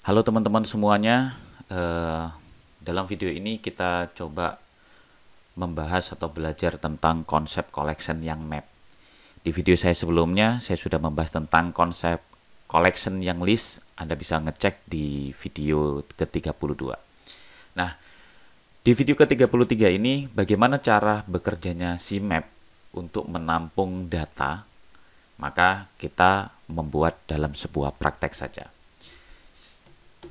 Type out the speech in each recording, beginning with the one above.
Halo teman-teman semuanya, dalam video ini kita coba membahas atau belajar tentang konsep collection yang map. Di video saya sebelumnya, saya sudah membahas tentang konsep collection yang list. Anda bisa ngecek di video ke-32. Nah, di video ke-33 ini, bagaimana cara bekerjanya si map untuk menampung data, maka kita membuat dalam sebuah praktek saja.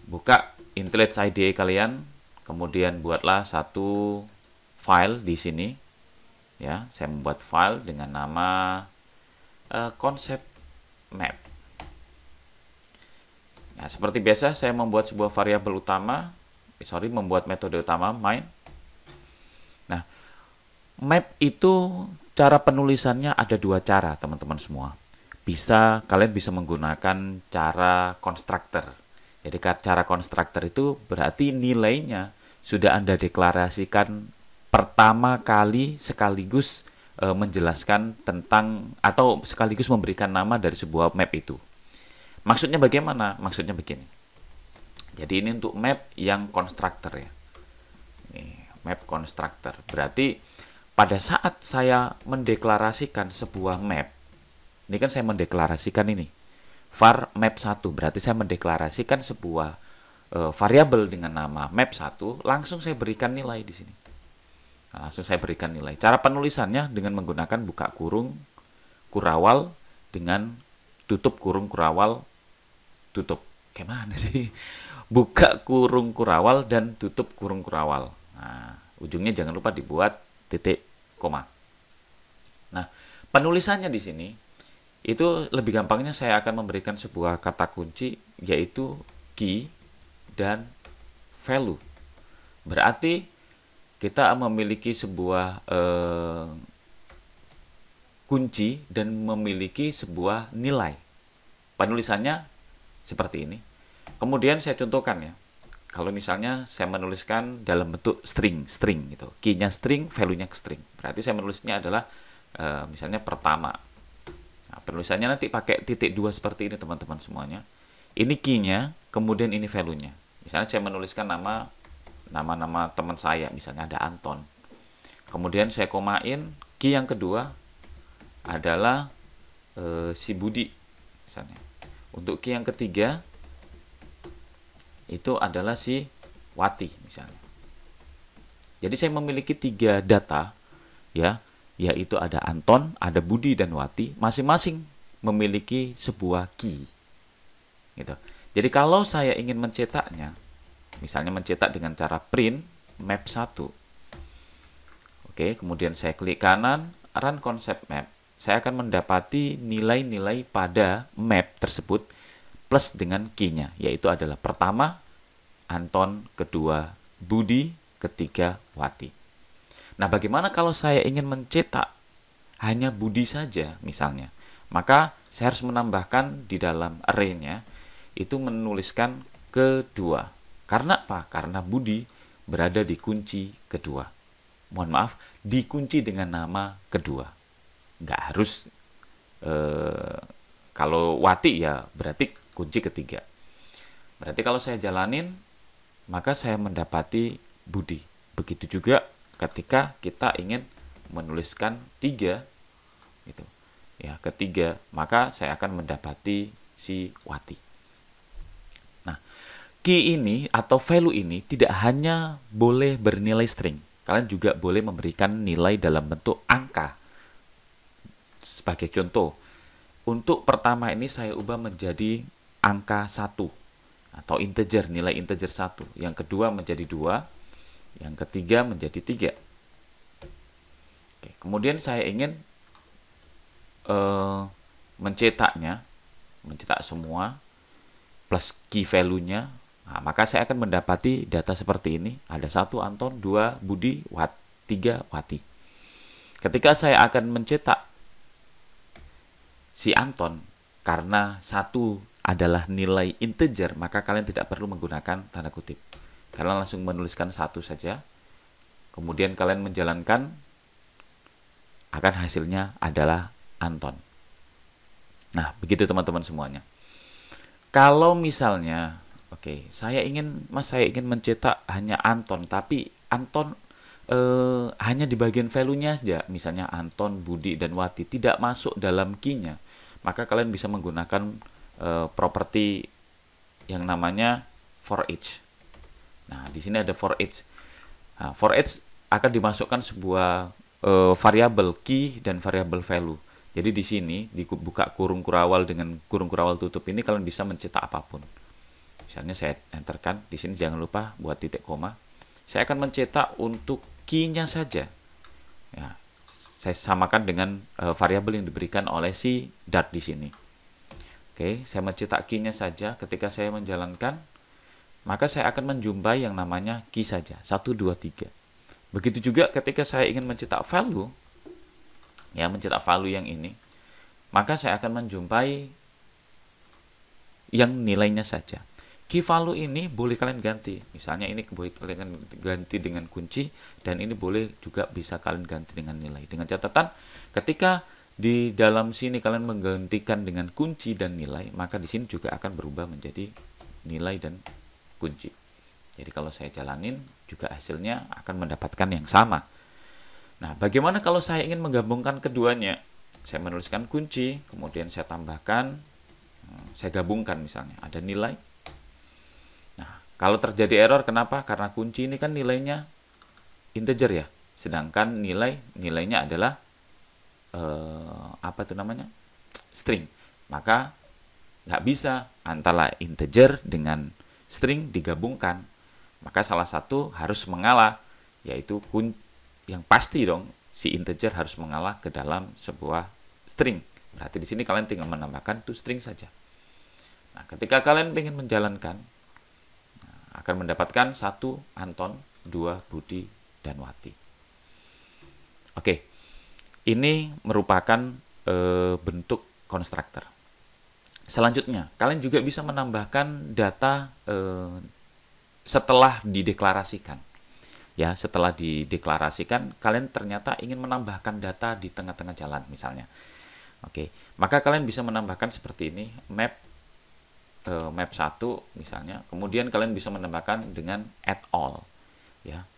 Buka IntelliJ IDE kalian, kemudian buatlah satu file di sini. Ya, saya membuat file dengan nama konsep map. Nah, seperti biasa saya membuat sebuah variabel utama, membuat metode utama main. Nah, map itu cara penulisannya ada dua cara, teman-teman semua. Kalian bisa menggunakan cara constructor. Jadi cara constructor itu berarti nilainya sudah Anda deklarasikan pertama kali sekaligus menjelaskan tentang atau sekaligus memberikan nama dari sebuah map itu. Maksudnya bagaimana? Maksudnya begini. Jadi ini untuk map yang constructor ya. Ini map constructor. Berarti pada saat saya mendeklarasikan sebuah map, ini kan saya mendeklarasikan ini var map 1, berarti saya mendeklarasikan sebuah variabel dengan nama map 1, langsung saya berikan nilai di sini. Nah, langsung saya berikan nilai. Cara penulisannya dengan menggunakan buka kurung kurawal dengan tutup kurung kurawal tutup. Kayak mana sih? Buka kurung kurawal dan tutup kurung kurawal. Nah, ujungnya jangan lupa dibuat titik koma. Nah, penulisannya di sini itu lebih gampangnya saya akan memberikan sebuah kata kunci yaitu key dan value. Berarti kita memiliki sebuah kunci dan memiliki sebuah nilai. Penulisannya seperti ini. Kemudian saya contohkan ya. Kalau misalnya saya menuliskan dalam bentuk string gitu. Key-nya string, value-nya string. Berarti saya menulisnya adalah misalnya pertama. Nah, penulisannya nanti pakai titik 2 seperti ini teman-teman semuanya. Ini key-nya, kemudian ini value-nya. Misalnya saya menuliskan nama teman saya, misalnya ada Anton. Kemudian saya komain, key yang kedua adalah si Budi misalnya. Untuk key yang ketiga itu adalah si Wati misalnya. Jadi saya memiliki 3 data ya, yaitu ada Anton, ada Budi dan Wati, masing-masing memiliki sebuah key. Gitu. Jadi kalau saya ingin mencetaknya, misalnya mencetak dengan cara print map 1. Oke, kemudian saya klik kanan, run concept map. Saya akan mendapati nilai-nilai pada map tersebut plus dengan key-nya, yaitu adalah pertama Anton, kedua Budi, ketiga Wati. Nah, bagaimana kalau saya ingin mencetak hanya Budi saja misalnya? Maka saya harus menambahkan di dalam array-nya itu menuliskan kedua. Karena apa? Karena Budi berada di kunci kedua. Mohon maaf, dikunci dengan nama kedua. Nggak harus kalau Wati ya berarti kunci ketiga. Berarti kalau saya jalanin, maka saya mendapati Budi. Begitu juga ketika kita ingin menuliskan 3 gitu. Ya, ketiga, maka saya akan mendapati si Wati. Nah, key ini atau value ini tidak hanya boleh bernilai string. Kalian juga boleh memberikan nilai dalam bentuk angka. Sebagai contoh, untuk pertama ini saya ubah menjadi angka 1 atau integer, nilai integer 1. Yang kedua menjadi 2. Yang ketiga menjadi 3. Oke, kemudian saya ingin mencetak semua plus key value-nya. Nah, maka saya akan mendapati data seperti ini. Ada 1 Anton, 2 Budi, 3 Wati. Ketika saya akan mencetak si Anton, karena 1 adalah nilai integer, maka kalian tidak perlu menggunakan tanda kutip. Kalian langsung menuliskan 1 saja. Kemudian kalian menjalankan, akan hasilnya adalah Anton. Nah, begitu teman-teman semuanya. Kalau misalnya Oke, saya ingin mencetak hanya Anton, tapi Anton hanya di bagian value-nya saja, misalnya Anton, Budi, dan Wati tidak masuk dalam key-nya, maka kalian bisa menggunakan properti yang namanya for each. Nah, di sini ada for each. Nah, for each akan dimasukkan sebuah variabel key dan variabel value. Jadi di sini dibuka kurung kurawal dengan kurung kurawal tutup ini kalian bisa mencetak apapun. Misalnya saya enterkan di sini, jangan lupa buat titik koma. Saya akan mencetak untuk key-nya saja. Ya, saya samakan dengan variabel yang diberikan oleh si dart di sini. Oke, saya mencetak key-nya saja. Ketika saya menjalankan, maka saya akan menjumpai yang namanya key saja, 1, 2, 3. Begitu juga ketika saya ingin mencetak value, ya, mencetak value yang ini, maka saya akan menjumpai yang nilainya saja. Key value ini boleh kalian ganti. Misalnya ini boleh kalian ganti dengan kunci, dan ini boleh juga bisa kalian ganti dengan nilai. Dengan catatan, ketika di dalam sini kalian menggantikan dengan kunci dan nilai, maka di sini juga akan berubah menjadi nilai dan kunci. Jadi kalau saya jalanin juga hasilnya akan mendapatkan yang sama. Nah, bagaimana kalau saya ingin menggabungkan keduanya? Saya menuliskan kunci, kemudian saya tambahkan, saya gabungkan misalnya, ada nilai. Nah, kalau terjadi error, kenapa? Karena kunci ini kan nilainya integer ya, sedangkan nilainya adalah apa itu namanya? String. Maka nggak bisa antara integer dengan string digabungkan. Maka salah satu harus mengalah, yaitu yang pasti dong, si integer harus mengalah ke dalam sebuah string. Berarti di sini kalian tinggal menambahkan toString saja. Nah, ketika kalian ingin menjalankan, akan mendapatkan 1 Anton, 2 Budi, dan Wati. Oke, ini merupakan bentuk konstruktor. Selanjutnya, kalian juga bisa menambahkan data setelah dideklarasikan. Ya, setelah dideklarasikan, kalian ternyata ingin menambahkan data di tengah-tengah jalan misalnya. Oke, maka kalian bisa menambahkan seperti ini, map 1 misalnya. Kemudian kalian bisa menambahkan dengan add all. Ya,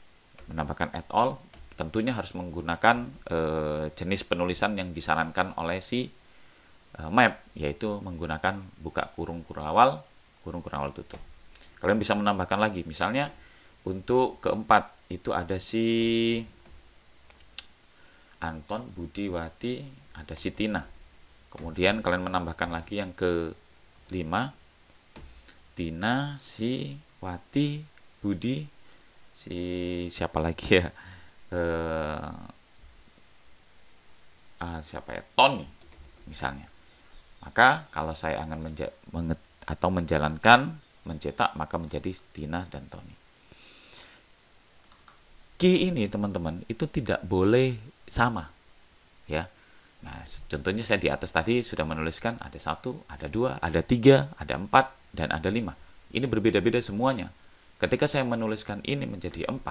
menambahkan add all tentunya harus menggunakan jenis penulisan yang disarankan oleh si map, yaitu menggunakan buka kurung kurawal tutup. Kalian bisa menambahkan lagi, misalnya untuk keempat itu ada si Anton, Budi, Wati, ada si Tina. Kemudian kalian menambahkan lagi yang ke-5, Tina, si Wati, Budi, si siapa lagi ya? Siapa ya? Tony misalnya. Maka kalau saya akan menjalankan, mencetak, maka menjadi Tina dan Tony. Key ini teman-teman itu tidak boleh sama, ya. Nah, contohnya saya di atas tadi sudah menuliskan ada 1, ada 2, ada 3, ada 4, dan ada 5. Ini berbeda-beda semuanya. Ketika saya menuliskan ini menjadi 4,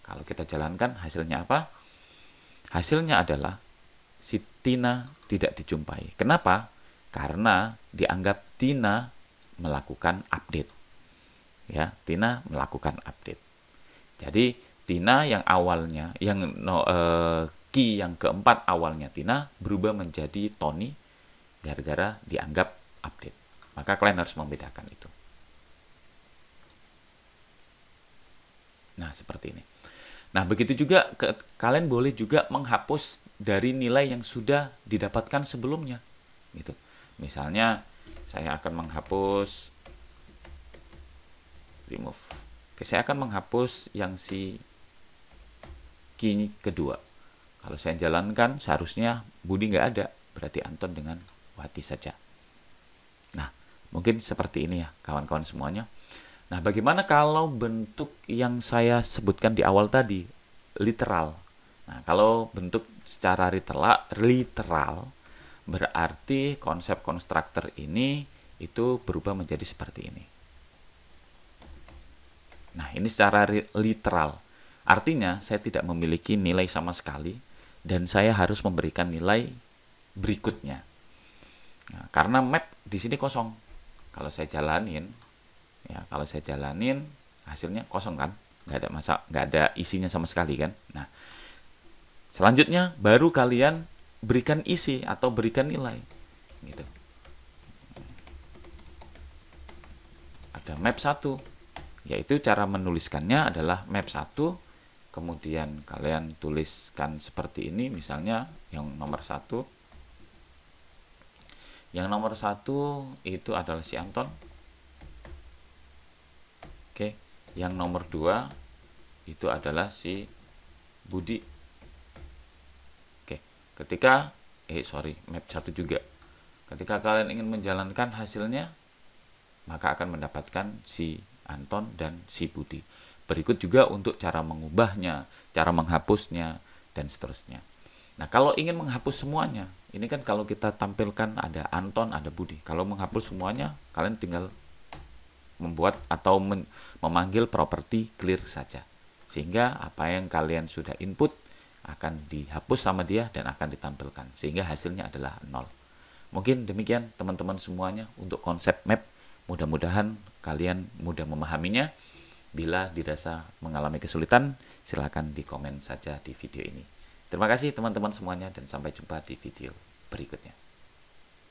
kalau kita jalankan hasilnya apa? Hasilnya adalah si Tina tidak dijumpai. Kenapa? Karena dianggap Tina melakukan update. Ya, Tina melakukan update. Jadi Tina yang awalnya, key yang keempat awalnya Tina berubah menjadi Tony gara-gara dianggap update. Maka kalian harus membedakan itu. Nah, seperti ini. Nah, begitu juga kalian boleh juga menghapus dari nilai yang sudah didapatkan sebelumnya. Gitu. Misalnya saya akan menghapus remove. Oke, saya akan menghapus yang si key kedua. Kalau saya jalankan, seharusnya Budi nggak ada. Berarti Anton dengan Wati saja. Nah, mungkin seperti ini ya, kawan-kawan semuanya. Nah, bagaimana kalau bentuk yang saya sebutkan di awal tadi, literal? Nah, kalau bentuk secara literal, berarti konsep konstruktor ini itu berubah menjadi seperti ini. Nah, ini secara literal. Artinya, saya tidak memiliki nilai sama sekali, dan saya harus memberikan nilai berikutnya. Nah, karena map di sini kosong. Kalau saya jalanin, Ya, kalau saya jalanin hasilnya kosong kan, nggak ada isinya sama sekali kan. Nah, selanjutnya baru kalian berikan isi atau berikan nilai gitu. Ada map 1, yaitu cara menuliskannya adalah map 1, kemudian kalian tuliskan seperti ini, misalnya yang nomor 1. Yang nomor 1 itu adalah si Anton. Oke, yang nomor 2 itu adalah si Budi. Oke, ketika map 1 juga. Ketika kalian ingin menjalankan hasilnya, maka akan mendapatkan si Anton dan si Budi. Berikut juga untuk cara mengubahnya, cara menghapusnya, dan seterusnya. Nah, kalau ingin menghapus semuanya, ini kan kalau kita tampilkan ada Anton, ada Budi. Kalau menghapus semuanya, kalian tinggal membuat atau memanggil properti clear saja. Sehingga apa yang kalian sudah input akan dihapus sama dia dan akan ditampilkan. Sehingga hasilnya adalah 0. Mungkin demikian teman-teman semuanya untuk konsep map. Mudah-mudahan kalian mudah memahaminya. Bila dirasa mengalami kesulitan, silakan di komen saja di video ini. Terima kasih teman-teman semuanya dan sampai jumpa di video berikutnya.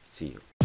See you.